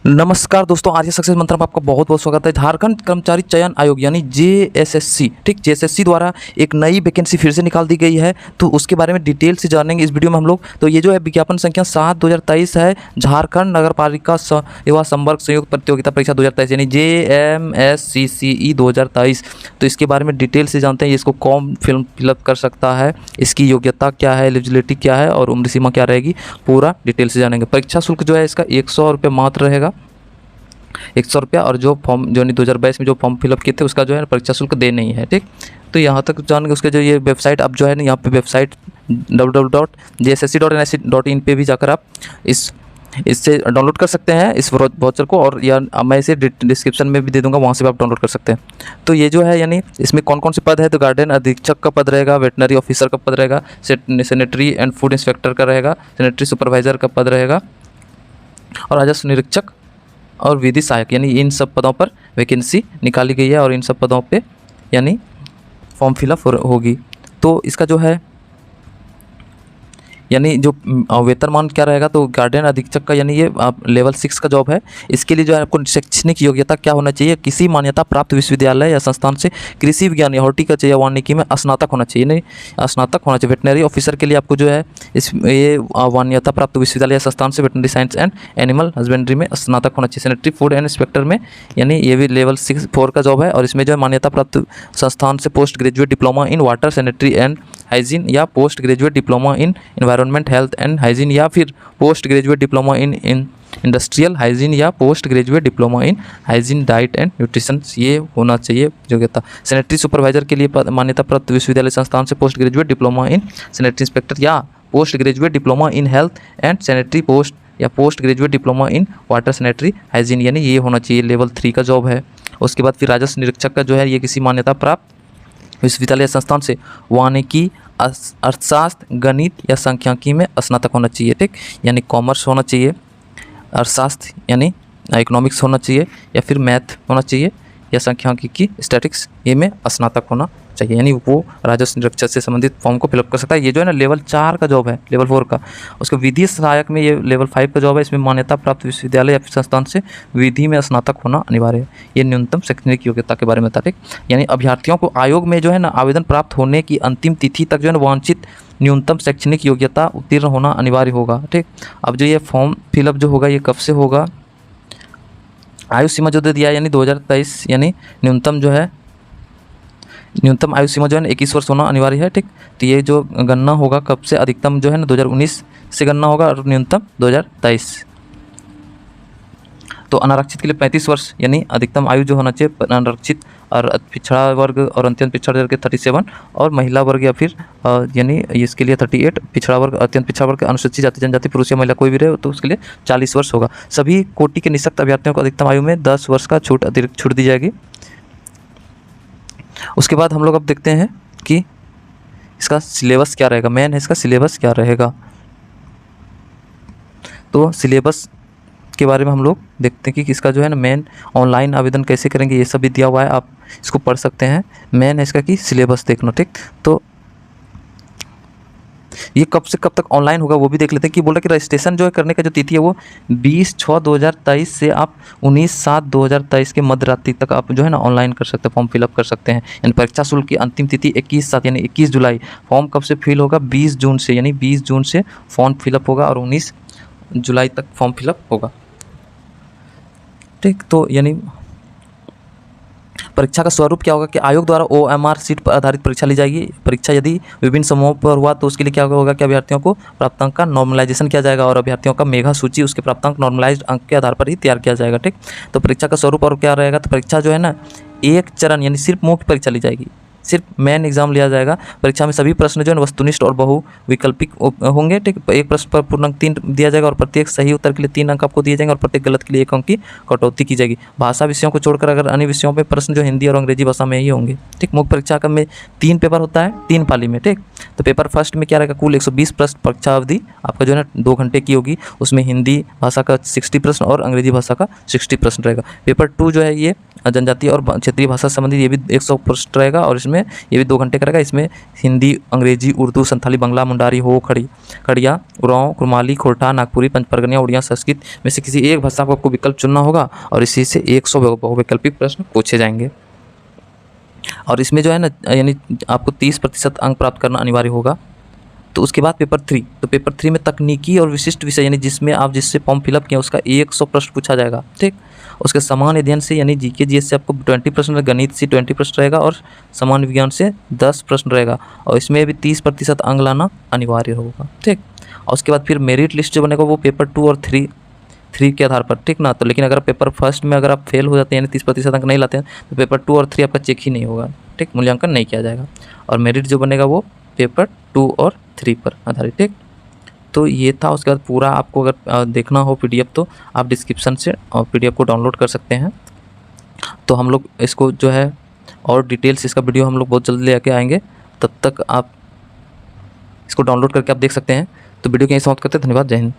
नमस्कार दोस्तों, आर्य सक्सेस मंत्र में आपका बहुत बहुत स्वागत है। झारखंड कर्मचारी चयन आयोग यानी जेएसएससी, ठीक, जेएसएससी द्वारा एक नई वैकेंसी फिर से निकाल दी गई है, तो उसके बारे में डिटेल से जानेंगे इस वीडियो में हम लोग। तो ये जो है विज्ञापन संख्या 7/2023 है, झारखंड नगर पालिका युवा संवर्ग संयुक्त प्रतियोगिता परीक्षा 2023 यानी JMSCCE 2023। तो इसके बारे में डिटेल से जानते हैं, इसको कौन फिलअप कर सकता है, इसकी योग्यता क्या है, एलिजिबिलिटी क्या है और उम्र सीमा क्या रहेगी, पूरा डिटेल से जानेंगे। परीक्षा शुल्क जो है इसका 100 रुपये मात्र रहेगा, 100 रुपया। और जो फॉर्म जो 2022 में जो फॉर्म फिलअप किए थे उसका जो है परीक्षा शुल्क दे नहीं है, ठीक। तो यहाँ तक जान के उसके जो ये वेबसाइट अब जो है ना, यहाँ पे वेबसाइट www.jssc.nic.in पे भी जाकर आप इससे डाउनलोड कर सकते हैं इस वाउचर को, और या मैं इसे डिस्क्रिप्शन में भी दे दूंगा, वहाँ से भी आप डाउनलोड कर सकते हैं। तो ये जो है यानी इसमें कौन कौन से पद है, तो गार्डन अधीक्षक का पद रहेगा, वेटनरी ऑफिसर का पद रहेगा, सैनिटरी एंड फूड इंस्पेक्टर का रहेगा, सैनिटरी सुपरवाइजर का पद रहेगा, और राजस्व निरीक्षक और विधि सहायक, यानी इन सब पदों पर वैकेंसी निकाली गई है और इन सब पदों पे यानी फॉर्म फिलअप होगी। तो इसका जो है यानी जो वेतनमान क्या रहेगा, तो गार्डन अधीक्षक का यानी ये लेवल 6 का जॉब है। इसके लिए जो है आपको शैक्षणिक योग्यता क्या होना चाहिए, किसी मान्यता प्राप्त विश्वविद्यालय या संस्थान से कृषि विज्ञान या हॉर्टिकल्चर या वानिकी में स्नातक होना चाहिए, नहीं स्नातक होना चाहिए। वेटनरी ऑफिसर के लिए आपको जो है ये मान्यता प्राप्त विश्वविद्यालय या संस्थान से veterinary science and animal husbandry में स्नातक होना चाहिए। सैनिटरी फूड एंड इंस्पेक्टर में यानी ये भी लेवल 4 का जॉब है, और इसमें जो है मान्यता प्राप्त संस्थान से post graduate diploma in water sanitary and hygiene या post graduate diploma in environment health and hygiene या फिर post graduate diploma in industrial hygiene या post graduate diploma in hygiene diet and nutrition, ये होना चाहिए योग्यता। सैनिटरी सुपरवाइजर के लिए मान्यता प्राप्त विश्वविद्यालय संस्थान से post graduate diploma in sanitary inspector या post graduate diploma in health and sanitary post या post graduate diploma in water sanitary hygiene, यानी ये होना चाहिए, लेवल 3 का जॉब है। उसके बाद फिर राजस्व निरीक्षक का जो है ये किसी मान्यता प्राप्त विश्वविद्यालय संस्थान से वानिकी, अर्थशास्त्र, गणित या सांख्यिकी में स्नातक होना चाहिए, ठीक, यानी कॉमर्स होना चाहिए, अर्थशास्त्र यानी इकोनॉमिक्स होना चाहिए, या फिर मैथ होना चाहिए, या सांख्यिकी स्टैटिक्स ये में स्नातक होना चाहिए, यानी वो राजस्व निरीक्षक से संबंधित फॉर्म को फिलअप कर सकता है। ये जो है ना लेवल 4 का जॉब है, लेवल 4 का। उसका विधि सहायक में ये लेवल 5 का जॉब है, इसमें मान्यता प्राप्त विश्वविद्यालय या फिर संस्थान से विधि में स्नातक होना अनिवार्य है। ये न्यूनतम शैक्षणिक योग्यता के बारे में था, ठीक। यानी अभ्यर्थियों को आयोग में जो है ना आवेदन प्राप्त होने की अंतिम तिथि तक जो है ना वांछित न्यूनतम शैक्षणिक योग्यता उत्तीर्ण होना अनिवार्य होगा, ठीक। अब जो ये फॉर्म फिलअप जो होगा ये कब से होगा, आयु सीमा जो दे दिया यानी 2023, यानी न्यूनतम आयु सीमा जो है ना 21 वर्ष होना अनिवार्य है, ठीक। तो ये जो गणना होगा कब से, अधिकतम जो है ना 2019 से गणना होगा और न्यूनतम 2023। तो अनारक्षित के लिए 35 वर्ष यानी अधिकतम आयु जो होना चाहिए अनारक्षित और पिछड़ा वर्ग और अत्यंत पिछड़ा वर्ग के 37, और महिला वर्ग या फिर यानी इसके लिए 38, पिछड़ा वर्ग अत्यंत पिछड़ा वर्ग अनुसूचित जाति जनजाति पुरुष या महिला कोई भी रहे तो उसके लिए 40 वर्ष होगा। सभी कोटि के निःशक्त अभ्यर्थियों को अधिकतम आयु में 10 वर्ष का अतिरिक्त छूट दी जाएगी। उसके बाद हम लोग अब देखते हैं कि इसका सिलेबस क्या रहेगा, मेन है इसका सिलेबस क्या रहेगा। तो सिलेबस के बारे में हम लोग देखते हैं कि इसका जो है ना मेन ऑनलाइन आवेदन कैसे करेंगे, ये सब भी दिया हुआ है, आप इसको पढ़ सकते हैं। मेन है इसका कि सिलेबस देखना, ठीक। तो ये कब से कब तक ऑनलाइन होगा वो भी देख लेते हैं। कि बोला कि रजिस्ट्रेशन जो है करने का जो तिथि है वो 20/6/2023 से आप 19/7/2023 के मध्य रात्रि तक आप जो है ना ऑनलाइन कर सकते हैं, फॉर्म फिलअप कर सकते हैं। यानी परीक्षा शुल्क की अंतिम तिथि 21/7 यानी 21 जुलाई। फॉर्म कब से फिल होगा, 20 जून से, यानी 20 जून से फॉर्म फिलअप होगा और 19 जुलाई तक फॉर्म फिलअप होगा, ठीक। तो यानी परीक्षा का स्वरूप क्या होगा कि आयोग द्वारा OMR सीट पर आधारित परीक्षा ली जाएगी। परीक्षा यदि विभिन्न समूहों पर हुआ तो उसके लिए क्या होगा कि अभ्यर्थियों को प्राप्तांक का नॉर्मलाइजेशन किया जाएगा, और अभ्यर्थियों का मेगा सूची उसके प्राप्तांक नॉर्मलाइज्ड अंक के आधार पर ही तैयार किया जाएगा, ठीक। तो परीक्षा का स्वरूप और क्या रहेगा, तो परीक्षा जो है ना एक चरण यानी सिर्फ मुख्य परीक्षा ली जाएगी, सिर्फ मेन एग्जाम लिया जाएगा। परीक्षा में सभी प्रश्न जो है वस्तुनिष्ठ और बहुविकल्पिक होंगे, ठीक। एक प्रश्न पर पूर्णांक 3 दिया जाएगा और प्रत्येक सही उत्तर के लिए 3 अंक आपको दिए जाएंगे और प्रत्येक गलत के लिए 1 अंक की कटौती की जाएगी। भाषा विषयों को छोड़कर अगर अन्य विषयों पे प्रश्न जो हिंदी और अंग्रेजी भाषा में ही होंगे, ठीक। मुख्य परीक्षा का में 3 पेपर होता है 3 पाली में, ठीक। तो पेपर फर्स्ट में क्या रहेगा, कुल 120 प्रश्न परीक्षा अवधि आपका जो है ना 2 घंटे की होगी। उसमें हिंदी भाषा का 60 प्रश्न और अंग्रेजी भाषा का 60 प्रश्न रहेगा। पेपर 2 जो है ये जनजातीय और क्षेत्रीय भाषा से संबंधित, ये भी 100 प्रश्न रहेगा और इसमें ये भी 2 घंटे का रहेगा। इसमें हिंदी, अंग्रेजी, उर्दू, संथाली, बंगला, मुंडारी, हो, खड़िया, उरांव, कुरमाली, खोरठा, नागपुरी, पंचपरगनिया, उड़िया, संस्कृत में से किसी एक भाषा को आपको विकल्प चुनना होगा और इसी से 100 बहुवैकल्पिक प्रश्न पूछे जाएंगे। और इसमें जो है ना यानी आपको 30% अंक प्राप्त करना अनिवार्य होगा। तो उसके बाद पेपर 3, तो पेपर 3 में तकनीकी और विशिष्ट विषय यानी जिसमें आप जिससे फॉर्म फिलअप किया उसका 100 प्रश्न पूछा जाएगा, ठीक। उसके सामान्य अध्ययन से यानी जीके जीएस से आपको 20 प्रश्न, गणित से 20 प्रश्न रहेगा और सामान्य विज्ञान से 10 प्रश्न रहेगा और इसमें भी 30% अंक लाना अनिवार्य होगा, ठीक। और उसके बाद फिर मेरिट लिस्ट जो बनेगा वो पेपर 2 और 3 के आधार पर, ठीक ना। तो लेकिन अगर पेपर फर्स्ट में अगर आप फेल हो जाते हैं यानी 30% अंक नहीं लाते हैं तो पेपर 2 और 3 आपका चेक ही नहीं होगा, ठीक, मूल्यांकन नहीं किया जाएगा। और मेरिट जो बनेगा वो पेपर 2 और 3 पर आधारित, ठीक। तो ये था। उसके बाद पूरा आपको अगर देखना हो पीडीएफ तो आप डिस्क्रिप्शन से पीडीएफ को डाउनलोड कर सकते हैं। तो हम लोग इसको जो है और डिटेल्स इसका वीडियो हम लोग बहुत जल्द लेके आएंगे, तब तक आप इसको डाउनलोड करके आप देख सकते हैं। तो वीडियो को यहीं समाप्त करते हैं। धन्यवाद, जय हिंद।